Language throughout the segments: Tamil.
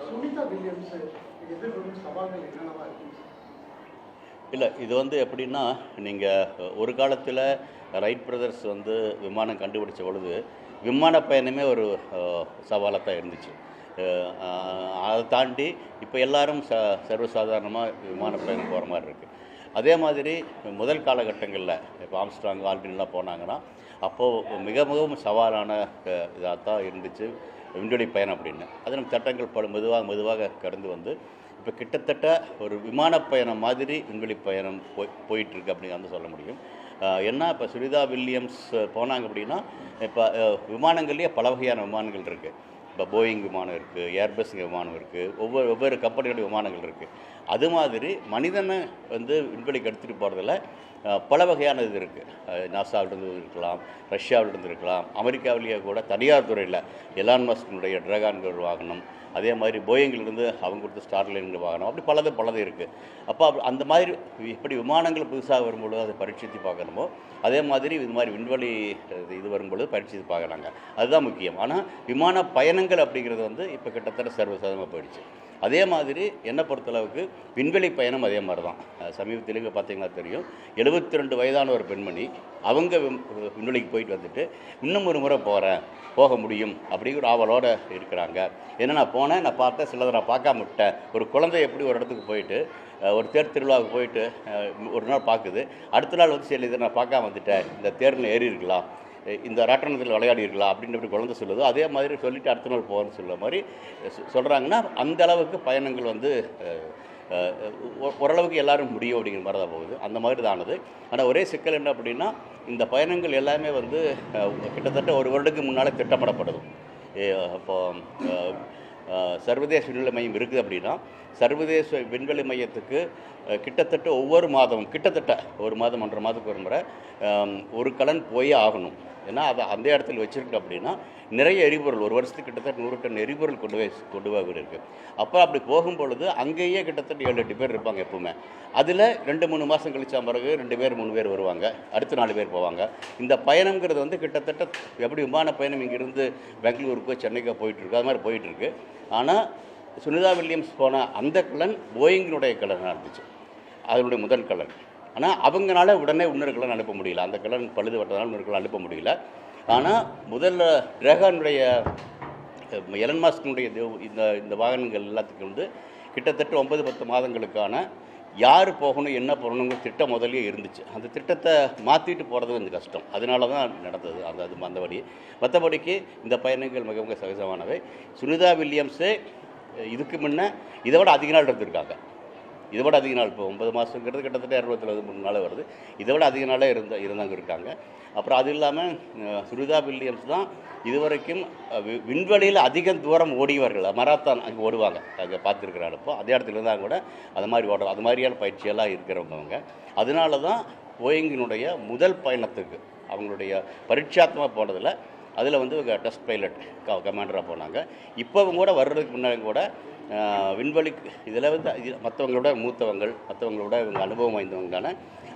சுனிதா வில்லியம்ஸ் எதிர்கொள்ளும் சவால்கள் என்னென்னவா இருக்கு? இல்லை, இது வந்து எப்படின்னா, நீங்கள் ஒரு காலத்தில் ரைட் பிரதர்ஸ் வந்து விமானம் கண்டுபிடிச்ச பொழுது விமான பயணமே ஒரு சவாலாக தான் இருந்துச்சு. அதை தாண்டி இப்போ எல்லாரும் சர்வசாதாரணமாக விமான பயணம் போகிற மாதிரி இருக்குது. அதே மாதிரி முதல் காலகட்டங்களில் இப்போ ஆம்ஸ்ட்ராங் ஆல்ட்ரின்லாம் போனாங்கன்னா அப்போது மிகவும் சவாலான இதாக தான் இருந்துச்சு விண்வெளி பயணம் அப்படின்னு. அது நம்ம சட்டங்கள் மெதுவாக கடந்து வந்து இப்போ கிட்டத்தட்ட ஒரு விமான பயணம் மாதிரி விண்வெளி பயணம் போயிட்டுருக்கு அப்படின்னு வந்து சொல்ல முடியும். ஏன்னா இப்போ சுனிதா வில்லியம்ஸ் போனாங்க அப்படின்னா இப்போ விமானங்கள்லேயே பல வகையான விமானங்கள் இருக்குது. இப்போ போயிங் விமானம் இருக்குது, ஏர்பஸ் விமானம் இருக்குது, ஒவ்வொரு கம்பெனியோட விமானங்கள் இருக்குது. அது மாதிரி மனிதனை வந்து விண்வெளிக்கு எடுத்துகிட்டு போகிறதுல பல வகையான இது இருக்குது. நாசாவிலிருந்து இருக்கலாம், ரஷ்யாவிலிருந்து இருக்கலாம், அமெரிக்காவிலேயே கூட தனியார் துறையில் எலான் மஸ்கினுடைய டிராகன் வாகனம், அதே மாதிரி போயிங்கிலிருந்து அவங்க கொடுத்த ஸ்டார்லைன் வாகனம், அப்படி பலது இருக்குது. அப்போ அந்த மாதிரி எப்படி விமானங்கள் புதுசாக வரும்பொழுது அதை பரீட்சித்து பார்க்கணுமோ அதே மாதிரி இது மாதிரி விண்வெளி இது வரும்பொழுது பரீட்சித்து பார்க்குறாங்க. அதுதான் முக்கியம். ஆனால் விமான பயணங்கள் அப்படிங்கிறது வந்து இப்போ கிட்டத்தட்ட சர்வசாதாரணமாக போயிடுச்சு. அதே மாதிரி என்னை பொறுத்தளவுக்கு விண்வெளி பயணம் அதே மாதிரி தான். சமீபத்திலேங்க பார்த்தீங்கன்னா தெரியும், 72 வயதான ஒரு பெண்மணி அவங்க விண்வெளிக்கு போயிட்டு வந்துட்டு இன்னும் ஒரு முறை போக முடியும் அப்படிங்கிற ஆவலோடு இருக்கிறாங்க. ஏன்னா நான் போனேன், நான் பார்த்தேன், சிலதை நான் பார்க்காம விட்டேன். ஒரு குழந்தை எப்படி ஒரு இடத்துக்கு போயிட்டு ஒரு தேர் திருவிழாவுக்கு போயிட்டு ஒரு நாள் பார்க்குது, அடுத்த நாள் வந்து சரி இதை நான் பார்க்காம வந்துட்டேன், இந்த தேரில் ஏறி இருக்கலாம், இந்த ராட்டனத்தில் விளையாடி இருக்கலாம் அப்படின்னு எப்படி குழந்தை சொல்லுதோ அதே மாதிரி சொல்லிவிட்டு அடுத்த நாள் போகணும்னு சொல்ல மாதிரி சொல்கிறாங்கன்னா அந்த அளவுக்கு பயணங்கள் வந்து ஓரளவுக்கு எல்லோரும் முடியும் அப்படிங்கிற மாதிரி தான் போகுது. அந்த மாதிரி தானது. ஆனால் ஒரே சிக்கல் என்ன அப்படின்னா, இந்த பயணங்கள் எல்லாமே வந்து கிட்டத்தட்ட ஒரு வருடத்துக்கு முன்னால் திட்டமிடப்படுது. இப்போது சர்வதேச விண்வெளி மையம் இருக்குது அப்படின்னா சர்வதேச விண்வெளி மையத்துக்கு கிட்டத்தட்ட ஒவ்வொரு மாதமும் கிட்டத்தட்ட ஒரு மாதம் 1.5 மாதத்துக்கு ஒரு முறை ஒரு கலன் போயே ஆகணும். ஏன்னா அதை அந்த இடத்துல வச்சுருக்கு அப்படின்னா நிறைய எரிபொருள் ஒரு வருஷத்துக்கு கிட்டத்தட்ட 100 டன் எரிபொருள் கொண்டு போக இருக்குது. அப்போ அப்படி போகும் பொழுது அங்கேயே கிட்டத்தட்ட 7-8 பேர் இருப்பாங்க எப்பவுமே. அதில் 2-3 மாதம் கழிச்சா பிறகு 2 பேர் 3 பேர் வருவாங்க, அடுத்து 4 பேர் போவாங்க. இந்த பயணங்கிறது வந்து கிட்டத்தட்ட எப்படி விமான பயணம் இங்கேருந்து பெங்களூருக்கோ சென்னைக்கோ போயிட்டுருக்கு, அது மாதிரி போயிட்டுருக்கு. ஆனால் சுனிதா வில்லியம்ஸ் போன அந்த கலன் போயிங்கினுடைய கலனாக இருந்துச்சு, அதனுடைய முதல் கலன். ஆனால் அவங்களால உடனே இன்னொரு கலன் அனுப்ப முடியல, அந்த கலன் பழுதுபட்டதால் இன்னொரு கலன் அனுப்ப முடியல. ஆனால் முதல்ல டிராகனுடைய எலன் மாஸ்கினுடைய இந்த வாகனங்கள் எல்லாத்துக்கும் வந்து கிட்டத்தட்ட 9-10 மாதங்களுக்கான யார் போகணும் என்ன போகணுங்கிற திட்டம் முதலே இருந்துச்சு. அந்த திட்டத்தை மாற்றிட்டு போகிறது கொஞ்சம் கஷ்டம், அதனால தான் நடந்தது அந்தபடி. மற்றபடிக்கு இந்த பயணங்கள் மிக மிக சகஜமானவை. சுனிதா வில்லியம்ஸே இதுக்கு முன்னே இதை விட அதிக நாள் இருந்திருக்காங்க. இதை விட அதிக நாள், இப்போ 9 மாதங்கிறது கிட்டத்தட்ட 273 நாள் வருது. இதை விட அதிக நாளே இருந்தாங்க இருக்காங்க. அப்புறம் அது இல்லாமல் சுனிதா வில்லியம்ஸ் தான் இதுவரைக்கும் விண்வெளியில் அதிக தூரம் ஓடியவர்கள், மராத்தான் அங்கே ஓடுவாங்க, அங்கே பார்த்துருக்குறாங்க. இப்போ அதே இடத்துல இருந்தாங்க கூட அது மாதிரி ஓடுறது, அது மாதிரியான பயிற்சியெல்லாம் இருக்கிறவங்க. அதனால தான் போயிங்கினுடைய முதல் பயணத்துக்கு அவங்களுடைய பரீட்சாத்மமாக போனதில் அதில் வந்து டெஸ்ட் பைலட் கமாண்டராக போனாங்க. இப்போவும் கூட வர்றதுக்கு முன்னாடி கூட விண்வெளி இதில் வந்து மற்றவங்களோட மூத்தவங்கள், மற்றவங்களோட இவங்க அனுபவம் வாய்ந்தவங்களான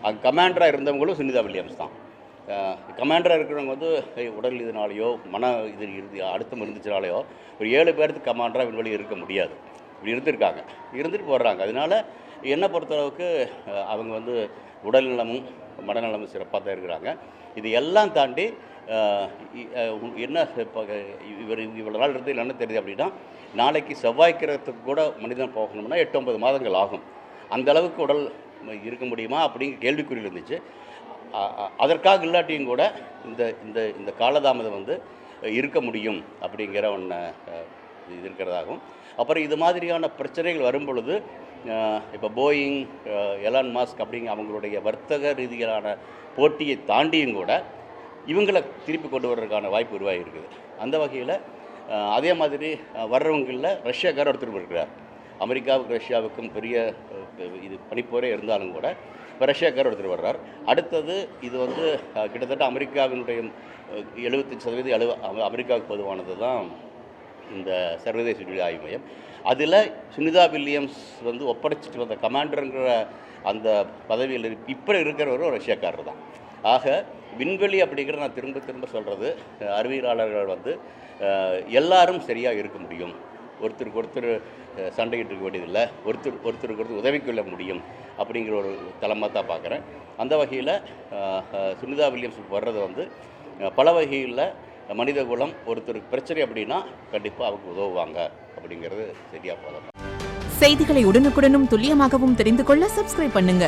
அங்கே கமாண்டராக இருந்தவங்களும் சுனிதா வில்லியம்ஸ் தான். கமாண்டராக இருக்கிறவங்க வந்து உடல் இதனாலேயோ மன இது அழுத்தம் இருந்துச்சுனாலேயோ ஒரு 7 பேருக்கு கமாண்டராக விண்வெளி இருக்க முடியாது. இப்படி இருந்துட்டு போடுறாங்க. அதனால் என்னை பொறுத்தளவுக்கு அவங்க வந்து உடல் நலமும் மனநலமும் சிறப்பாக தான் இருக்கிறாங்க. இது எல்லாம் தாண்டி என்ன இப்போ இவ்வளோ நாள் இருந்து என்னென்ன தெரியுது அப்படின்னா, நாளைக்கு செவ்வாய் கிரகத்துக்கு கூட மனிதன் போகணும்னா 8-9 மாதங்கள் ஆகும். அந்த அளவுக்கு உடல் இருக்க முடியுமா அப்படிங்கிற கேள்விக்குறியில் இருந்துச்சு. அதற்காக இல்லாட்டியும் கூட இந்த காலதாமதம் வந்து இருக்க முடியும் அப்படிங்கிற ஒன்று இது இருக்கிறதாகும். அப்புறம் இது மாதிரியான பிரச்சனைகள் வரும் பொழுது இப்போ போயிங், எலான் மாஸ்க் அப்படிங்கிற அவங்களுடைய வர்த்தக ரீதியிலான போட்டியை தாண்டியும் கூட இவங்களை திருப்பி கொண்டு வர்றதுக்கான வாய்ப்பு உருவாகி இருக்குது. அந்த வகையில் அதே மாதிரி வர்றவங்களில் ரஷ்யாக்காரர் ஒருத்தர் இருக்கிறார். அமெரிக்காவுக்கும் ரஷ்யாவுக்கும் பெரிய இது பனிப்போரே இருந்தாலும் கூட இப்போ ரஷ்யாக்காரர் ஒருத்தர் வர்றார். அடுத்தது இது வந்து கிட்டத்தட்ட அமெரிக்காவினுடைய 75% அமெரிக்காவுக்கு பொதுவானது தான் இந்த சர்வதேச விண்வெளி ஆய்வு மையம். அதில் சுனிதா வில்லியம்ஸ் வந்து ஒப்படைச்சிட்டு வந்த கமாண்டருங்கிற அந்த பதவியில் இப்போ இருக்கிறவரும் ரஷ்யாக்காரர் தான். ஆக விண்வெளி அப்படிங்கிற நான் திரும்ப சொல்கிறது, அறிவியலாளர்கள் வந்து எல்லாரும் சரியாக இருக்க முடியும். ஒருத்தருக்கு ஒருத்தர் சண்டையிட்டு இருக்க வேண்டியதில்லை, ஒருத்தருக்கு ஒருத்தர் உதவி கொள்ள முடியும் அப்படிங்கிற ஒரு தளமாக தான் பார்க்குறேன். அந்த வகையில் சுனிதா வில்லியம்ஸ் வர்றது வந்து பல வகையில் மனித குலம் ஒருத்தருக்கு பிரச்சனை அப்படின்னா கண்டிப்பாக அவங்க உதவுவாங்க அப்படிங்கிறது சரியாக போதும். செய்திகளை உடனுக்குடனும் துல்லியமாகவும் தெரிந்து கொள்ள சப்ஸ்கிரைப் பண்ணுங்க.